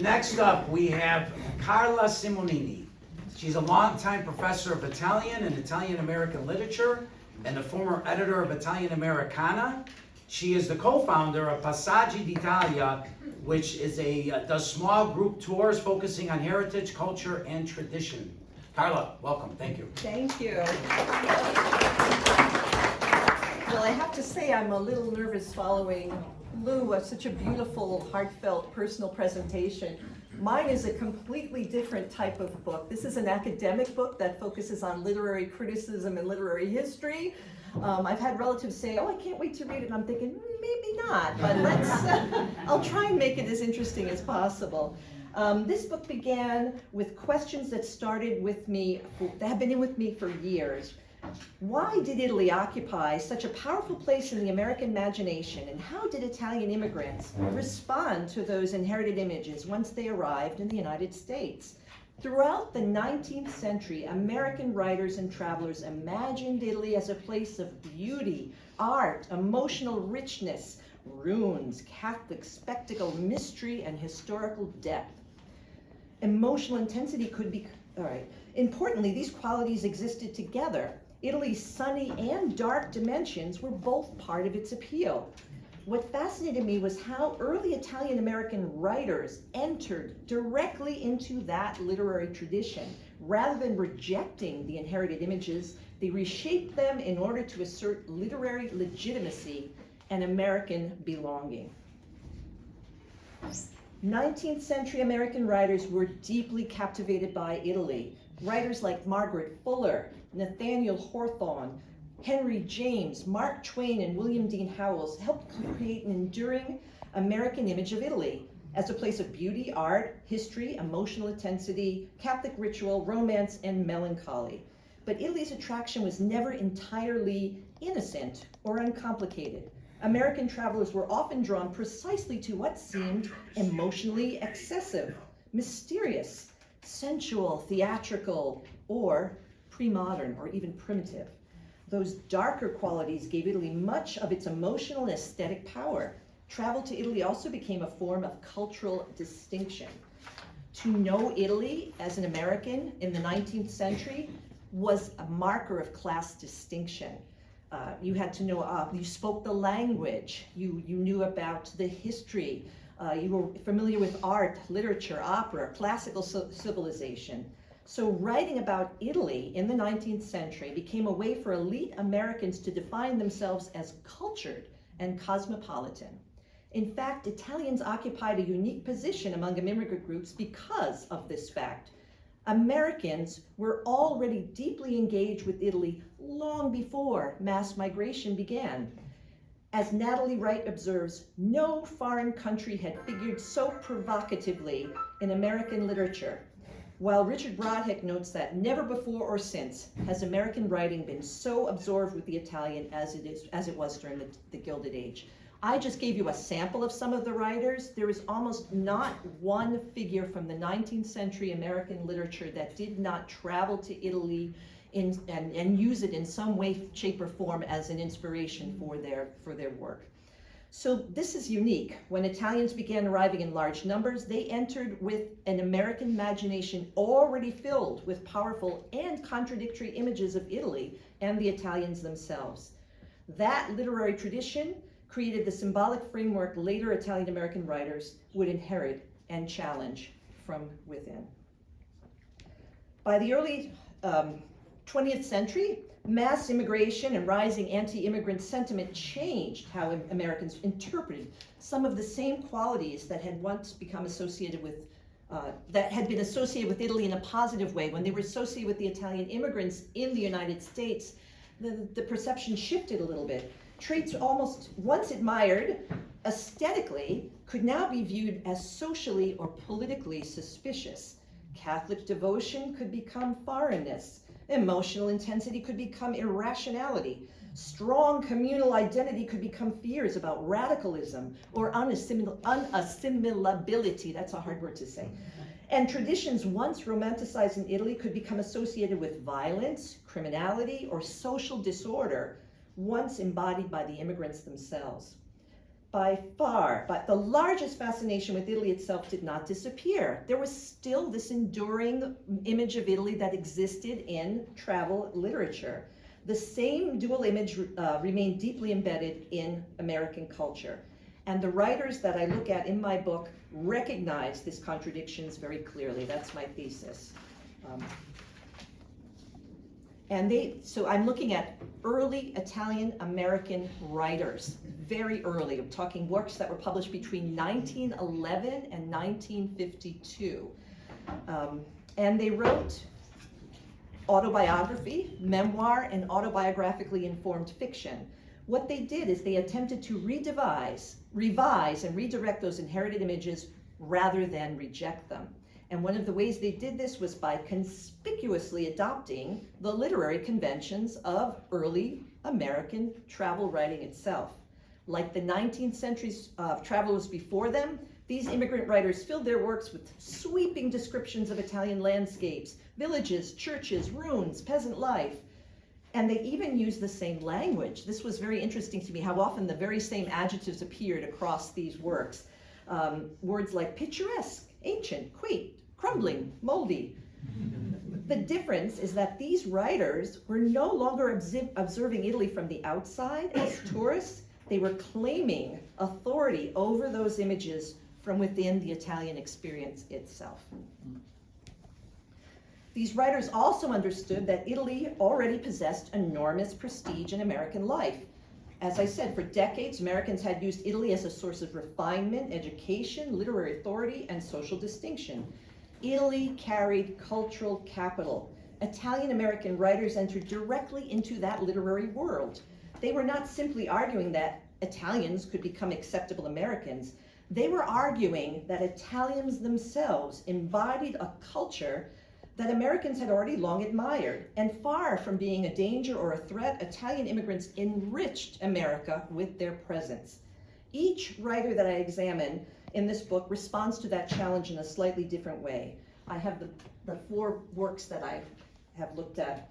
Next up, we have Carla Simonini. She's a longtime professor of Italian and Italian American literature and the former editor of Italian Americana. She is the co-founder of Passaggi d'Italia, which is does small group tours focusing on heritage, culture, and tradition. Carla, welcome. Thank you. Thank you. Well, I have to say I'm a little nervous following Lou, such a beautiful, heartfelt, personal presentation. Mine is a completely different type of book. This is an academic book that focuses on literary criticism and literary history. I've had relatives say, oh, I can't wait to read it, and I'm thinking, maybe not, but I'll try and make it as interesting as possible. This book began with questions that started with me, that have been in with me for years. Why did Italy occupy such a powerful place in the American imagination, and how did Italian immigrants respond to those inherited images once they arrived in the United States? Throughout the 19th century, American writers and travelers imagined Italy as a place of beauty, art, emotional richness, runes, Catholic spectacle, mystery, and historical depth. Emotional intensity could be, Importantly, these qualities existed together. Italy's sunny and dark dimensions were both part of its appeal. What fascinated me was how early Italian American writers entered directly into that literary tradition. Rather than rejecting the inherited images, they reshaped them in order to assert literary legitimacy and American belonging. 19th century American writers were deeply captivated by Italy. Writers like Margaret Fuller, Nathaniel Hawthorne, Henry James, Mark Twain, and William Dean Howells helped create an enduring American image of Italy as a place of beauty, art, history, emotional intensity, Catholic ritual, romance, and melancholy. But Italy's attraction was never entirely innocent or uncomplicated. American travelers were often drawn precisely to what seemed emotionally excessive, mysterious, sensual, theatrical, or pre-modern, or even primitive. Those darker qualities gave Italy much of its emotional and aesthetic power. Travel to Italy also became a form of cultural distinction. To know Italy as an American in the 19th century was a marker of class distinction. You had to know, you spoke the language, you knew about the history, you were familiar with art, literature, opera, classical civilization. So writing about Italy in the 19th century became a way for elite Americans to define themselves as cultured and cosmopolitan. In fact, Italians occupied a unique position among immigrant groups because of this fact. Americans were already deeply engaged with Italy long before mass migration began. As Natalie Wright observes, no foreign country had figured so provocatively in American literature, while Richard Brodheck notes that never before or since has American writing been so absorbed with the Italian as it was during the Gilded Age. I just gave you a sample of some of the writers. There is almost not one figure from the 19th century American literature that did not travel to Italy and use it in some way, shape, or form as an inspiration for their work. So this is unique. When Italians began arriving in large numbers, they entered with an American imagination already filled with powerful and contradictory images of Italy and the Italians themselves. That literary tradition created the symbolic framework later Italian American writers would inherit and challenge from within. By the early 20th century, mass immigration and rising anti-immigrant sentiment changed how Americans interpreted some of the same qualities that had once become associated with, that had been associated with Italy in a positive way. When they were associated with the Italian immigrants in the United States, the perception shifted a little bit. Traits almost once admired aesthetically could now be viewed as socially or politically suspicious. Catholic devotion could become foreignness. Emotional intensity could become irrationality. Strong communal identity could become fears about radicalism or unassimilability. That's a hard word to say. And traditions once romanticized in Italy could become associated with violence, criminality, or social disorder, once embodied by the immigrants themselves. by far, but the largest fascination with Italy itself did not disappear. There was still this enduring image of Italy that existed in travel literature. The same dual image remained deeply embedded in American culture. And the writers that I look at in my book recognize these contradictions very clearly. That's my thesis. So I'm looking at early Italian American writers, very early. I'm talking works that were published between 1911 and 1952. And they wrote autobiography, memoir, and autobiographically informed fiction. What they did is they attempted to revise, and redirect those inherited images rather than reject them. And one of the ways they did this was by conspicuously adopting the literary conventions of early American travel writing itself. Like the 19th century's travelers before them, these immigrant writers filled their works with sweeping descriptions of Italian landscapes, villages, churches, ruins, peasant life. And they even used the same language. This was very interesting to me, how often the very same adjectives appeared across these works. Words like picturesque, ancient, quaint, crumbling, moldy. The difference is that these writers were no longer observing Italy from the outside as tourists. They were claiming authority over those images from within the Italian experience itself. These writers also understood that Italy already possessed enormous prestige in American life. As I said, for decades, Americans had used Italy as a source of refinement, education, literary authority, and social distinction. Italy carried cultural capital. Italian American writers entered directly into that literary world. They were not simply arguing that Italians could become acceptable Americans. They were arguing that Italians themselves embodied a culture that Americans had already long admired. And far from being a danger or a threat, Italian immigrants enriched America with their presence. Each writer that I examine in this book responds to that challenge in a slightly different way. I have the four works that I have looked at.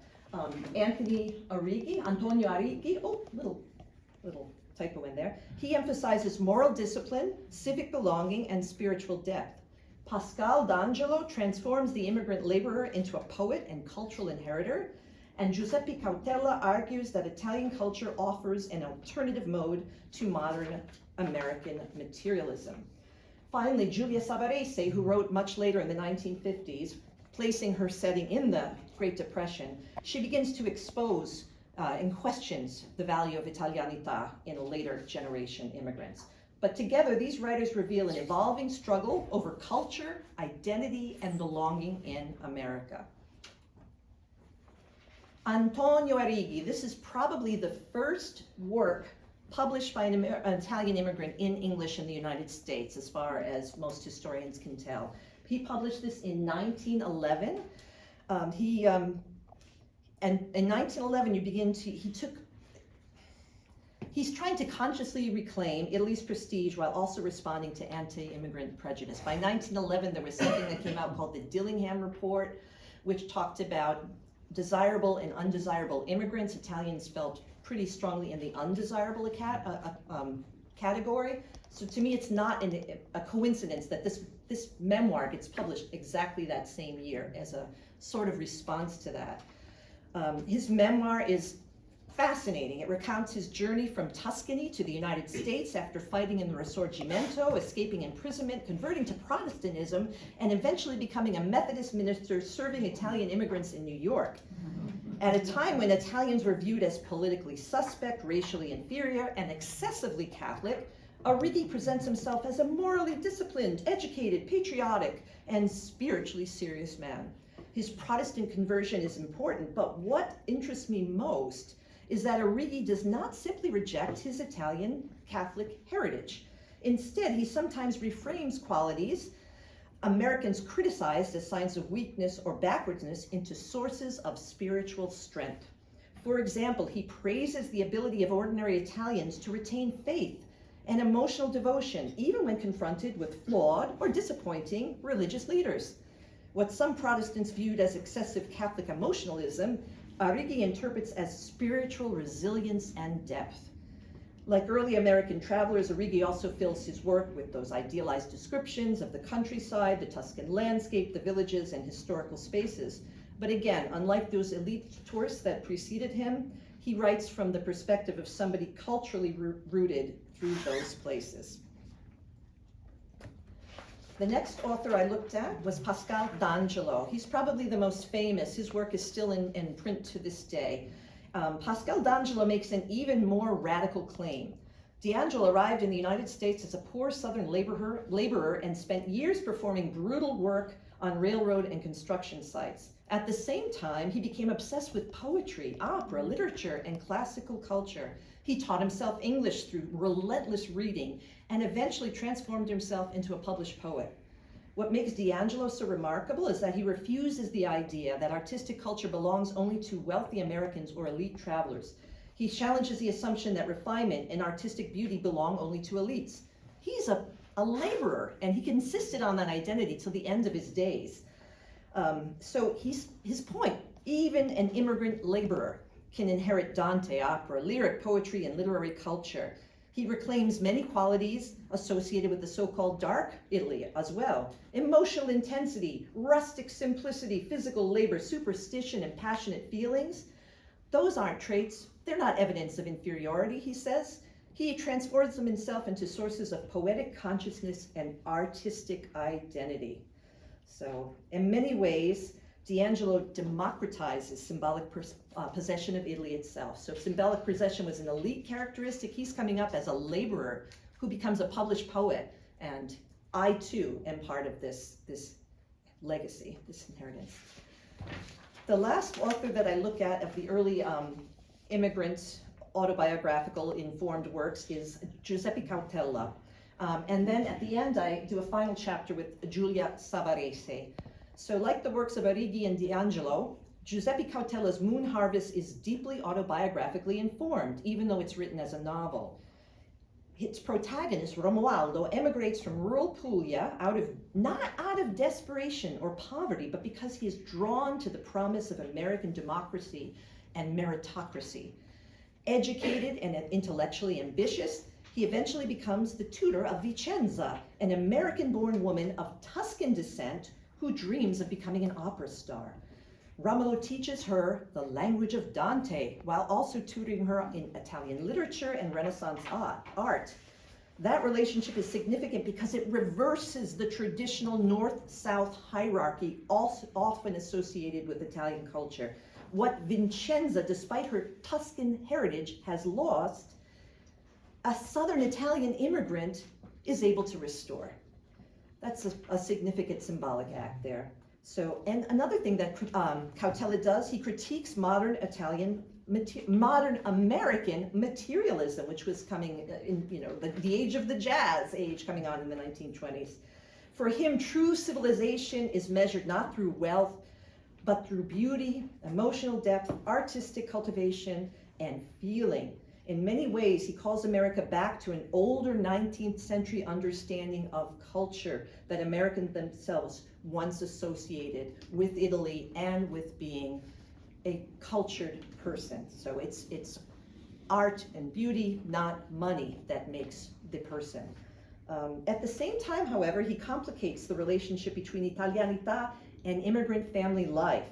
Antonio Arrighi, oh, little typo in there. He emphasizes moral discipline, civic belonging, and spiritual depth. Pascal D'Angelo transforms the immigrant laborer into a poet and cultural inheritor. And Giuseppe Cautella argues that Italian culture offers an alternative mode to modern American materialism. Finally, Giulia Savarese, who wrote much later in the 1950s, placing her setting in the Great Depression, she begins to expose and questions the value of Italianità in later generation immigrants. But together, these writers reveal an evolving struggle over culture, identity, and belonging in America. Antonio Arrighi, this is probably the first work published by an Italian immigrant in English in the United States, as far as most historians can tell. He published this in 1911. And in 1911, he's trying to consciously reclaim Italy's prestige while also responding to anti-immigrant prejudice. By 1911, there was something that came out called the Dillingham Report, which talked about desirable and undesirable immigrants. Italians felt pretty strongly in the undesirable category. So to me, it's not a coincidence that this memoir gets published exactly that same year as a sort of response to that. His memoir is fascinating. It recounts his journey from Tuscany to the United States after fighting in the Risorgimento, escaping imprisonment, converting to Protestantism, and eventually becoming a Methodist minister serving Italian immigrants in New York. At a time when Italians were viewed as politically suspect, racially inferior, and excessively Catholic, Arrighi presents himself as a morally disciplined, educated, patriotic, and spiritually serious man. His Protestant conversion is important, but what interests me most is that Arrighi does not simply reject his Italian Catholic heritage. Instead, he sometimes reframes qualities Americans criticized as signs of weakness or backwardness into sources of spiritual strength. For example, he praises the ability of ordinary Italians to retain faith and emotional devotion, even when confronted with flawed or disappointing religious leaders. What some Protestants viewed as excessive Catholic emotionalism, Arrighi interprets as spiritual resilience and depth. Like early American travelers, Arrighi also fills his work with those idealized descriptions of the countryside, the Tuscan landscape, the villages, and historical spaces. But again, unlike those elite tourists that preceded him, he writes from the perspective of somebody culturally rooted through those places. The next author I looked at was Pascal D'Angelo. He's probably the most famous. His work is still in print to this day. Pascal D'Angelo makes an even more radical claim. D'Angelo arrived in the United States as a poor Southern laborer and spent years performing brutal work on railroad and construction sites. At the same time, he became obsessed with poetry, opera, literature, and classical culture. He taught himself English through relentless reading and eventually transformed himself into a published poet. What makes D'Angelo so remarkable is that he refuses the idea that artistic culture belongs only to wealthy Americans or elite travelers. He challenges the assumption that refinement and artistic beauty belong only to elites. He's a laborer, and he insisted on that identity till the end of his days. So his point, even an immigrant laborer can inherit Dante, opera, lyric poetry, and literary culture. He reclaims many qualities associated with the so-called dark Italy as well. Emotional intensity, rustic simplicity, physical labor, superstition, and passionate feelings. Those aren't traits. They're not evidence of inferiority, he says. He transforms them himself into sources of poetic consciousness and artistic identity. So in many ways, D'Angelo democratizes symbolic possession of Italy itself. So if symbolic possession was an elite characteristic, he's coming up as a laborer who becomes a published poet. And I too am part of this legacy, this inheritance. The last author that I look at of the early immigrant autobiographical informed works is Giuseppe Cautella. And then at the end, I do a final chapter with Giulia Savarese. So like the works of Arrighi and D'Angelo, Giuseppe Cautella's Moon Harvest is deeply autobiographically informed, even though it's written as a novel. Its protagonist, Romualdo, emigrates from rural Puglia not out of desperation or poverty, but because he is drawn to the promise of American democracy and meritocracy. Educated and intellectually ambitious, he eventually becomes the tutor of Vicenza, an American-born woman of Tuscan descent who dreams of becoming an opera star. Romulo teaches her the language of Dante while also tutoring her in Italian literature and Renaissance art. That relationship is significant because it reverses the traditional north-south hierarchy often associated with Italian culture. What Vicenza, despite her Tuscan heritage, has lost, a Southern Italian immigrant is able to restore. That's a significant symbolic act there. So, and another thing that Cautella does, he critiques modern American materialism, which was coming in, the age of the jazz age coming on in the 1920s. For him, true civilization is measured not through wealth, but through beauty, emotional depth, artistic cultivation, and feeling. In many ways, he calls America back to an older 19th century understanding of culture that Americans themselves once associated with Italy and with being a cultured person. So it's art and beauty, not money, that makes the person. At the same time, however, he complicates the relationship between Italianità and immigrant family life.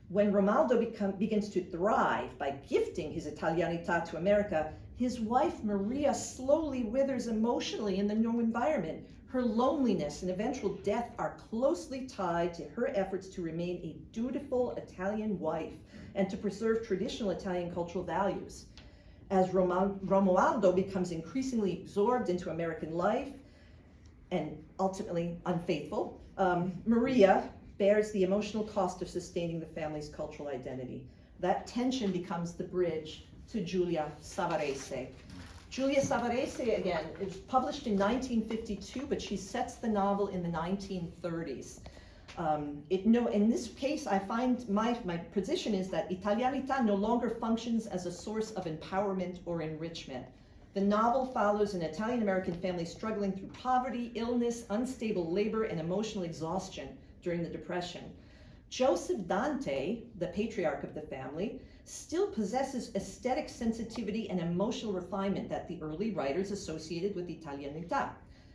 When Romualdo begins to thrive by gifting his Italianità to America, his wife Maria slowly withers emotionally in the new environment. Her loneliness and eventual death are closely tied to her efforts to remain a dutiful Italian wife and to preserve traditional Italian cultural values. As Romualdo becomes increasingly absorbed into American life and ultimately unfaithful, Maria bears the emotional cost of sustaining the family's cultural identity. That tension becomes the bridge to Giulia Savarese. Giulia Savarese, again, is published in 1952, but she sets the novel in the 1930s. In this case, I find my position is that Italianità no longer functions as a source of empowerment or enrichment. The novel follows an Italian-American family struggling through poverty, illness, unstable labor, and emotional exhaustion during the Depression. Joseph Dante, the patriarch of the family, still possesses aesthetic sensitivity and emotional refinement that the early writers associated with Italianità.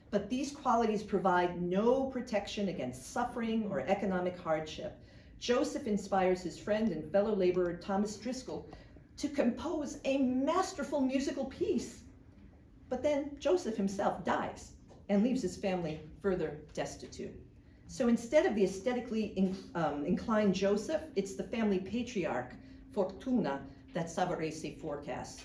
But these qualities provide no protection against suffering or economic hardship. Joseph inspires his friend and fellow laborer Thomas Driscoll to compose a masterful musical piece. But then Joseph himself dies and leaves his family further destitute. So instead of the aesthetically inclined Joseph, it's the family patriarch, Fortuna, that Savarese forecasts.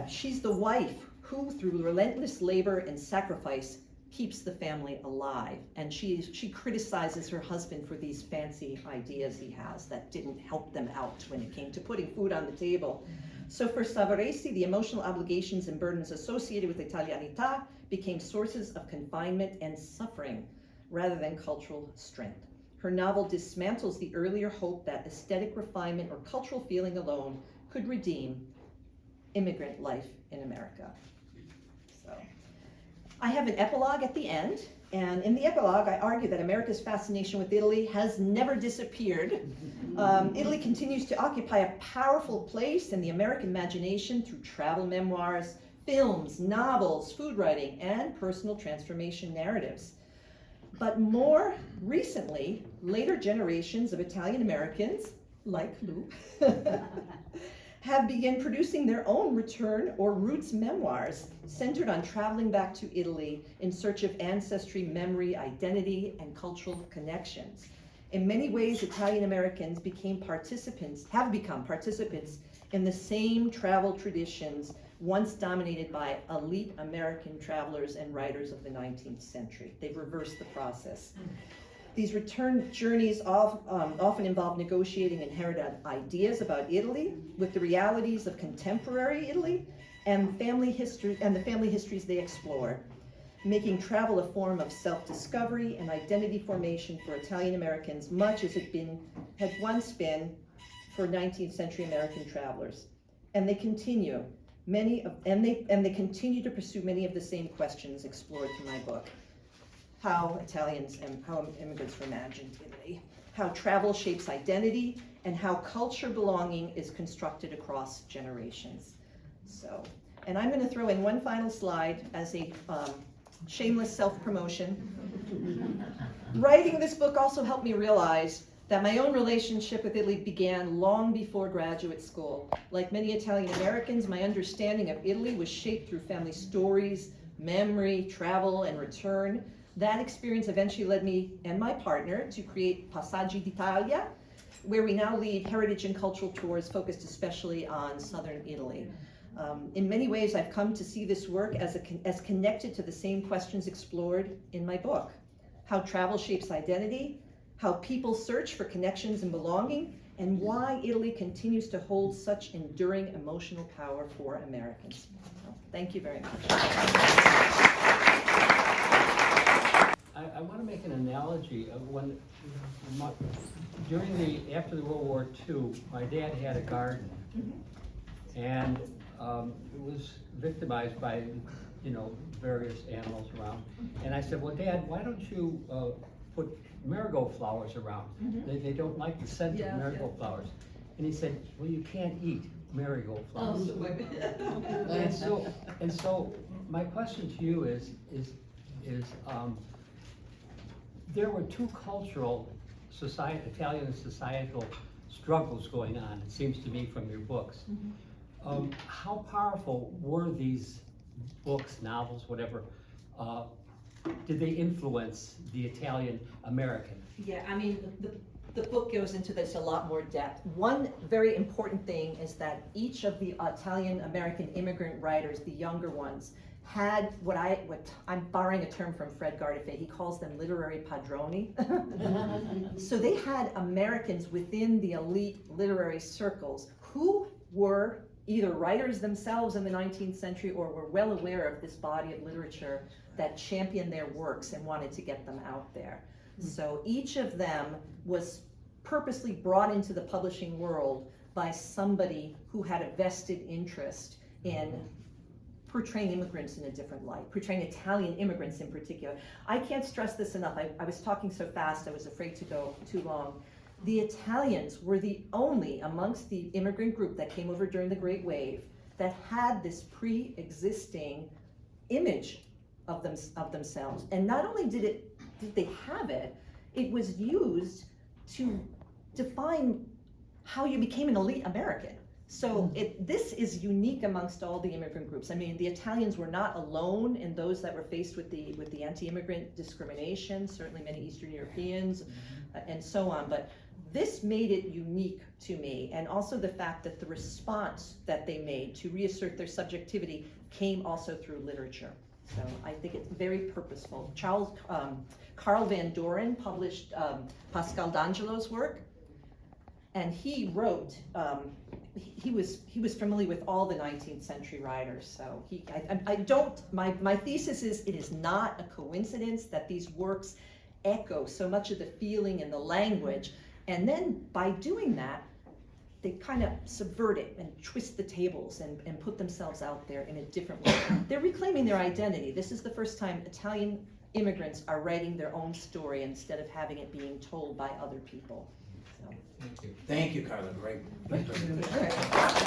She's the wife who, through relentless labor and sacrifice, keeps the family alive. And she criticizes her husband for these fancy ideas he has that didn't help them out when it came to putting food on the table. So for Savarese, the emotional obligations and burdens associated with Italianità became sources of confinement and suffering rather than cultural strength. Her novel dismantles the earlier hope that aesthetic refinement or cultural feeling alone could redeem immigrant life in America. So, I have an epilogue at the end, and in the epilogue I argue that America's fascination with Italy has never disappeared. Italy continues to occupy a powerful place in the American imagination through travel memoirs, films, novels, food writing, and personal transformation narratives. But more recently, later generations of Italian Americans, like Lou, have begun producing their own return or roots memoirs centered on traveling back to Italy in search of ancestry, memory, identity, and cultural connections. In many ways, Italian Americans have become participants in the same travel traditions once dominated by elite American travelers and writers of the 19th century. They've reversed the process. These return journeys often involve negotiating inherited ideas about Italy with the realities of contemporary Italy and the family histories they explore, making travel a form of self-discovery and identity formation for Italian Americans, much as it had once been for 19th century American travelers. And they continue they continue to pursue many of the same questions explored through my book. How Italians and how immigrants imagined Italy, how travel shapes identity, and how culture belonging is constructed across generations. So, and I'm going to throw in one final slide as a shameless self-promotion. Writing this book also helped me realize that my own relationship with Italy began long before graduate school. Like many Italian Americans, my understanding of Italy was shaped through family stories, memory, travel, and return. That experience eventually led me and my partner to create Passaggi d'Italia, where we now lead heritage and cultural tours focused especially on southern Italy. In many ways, I've come to see this work as connected to the same questions explored in my book. How travel shapes identity, how people search for connections and belonging, and why Italy continues to hold such enduring emotional power for Americans. So, thank you very much. I want to make an analogy of when, after the World War II, my dad had a garden, and it was victimized by, various animals around. And I said, well, Dad, why don't you put marigold flowers around? They don't like the scent of marigold flowers. And he said, well, you can't eat marigold flowers. And so my question to you is there were two cultural Italian societal struggles going on, it seems to me, from your books. How powerful were these books, novels, whatever? Did they influence the Italian American? Yeah, I mean, the book goes into this a lot more depth. One very important thing is that each of the Italian American immigrant writers, the younger ones, had what I'm borrowing a term from Fred Gardefee, he calls them literary padroni. So they had Americans within the elite literary circles who were either writers themselves in the 19th century or were well aware of this body of literature that championed their works and wanted to get them out there. So each of them was purposely brought into the publishing world by somebody who had a vested interest in portraying immigrants in a different light, portraying Italian immigrants in particular. I can't stress this enough. I was talking so fast, I was afraid to go too long. The Italians were the only amongst the immigrant group that came over during the Great Wave that had this pre-existing image of themselves. And not only did they have it, it was used to define how you became an elite American. So this is unique amongst all the immigrant groups. I mean, the Italians were not alone in those that were faced with the anti-immigrant discrimination, certainly many Eastern Europeans and so on, but this made it unique to me, and also the fact that the response that they made to reassert their subjectivity came also through literature. So I think it's very purposeful. Carl Van Doren published Pascal D'Angelo's work, and he wrote, he was familiar with all the 19th century writers. So my thesis is it is not a coincidence that these works echo so much of the feeling and the language. And then by doing that, they kind of subvert it and twist the tables and put themselves out there in a different way. They're reclaiming their identity. This is the first time Italian immigrants are writing their own story instead of having it being told by other people. So. Thank you. Thank you, Carla. Great. All right.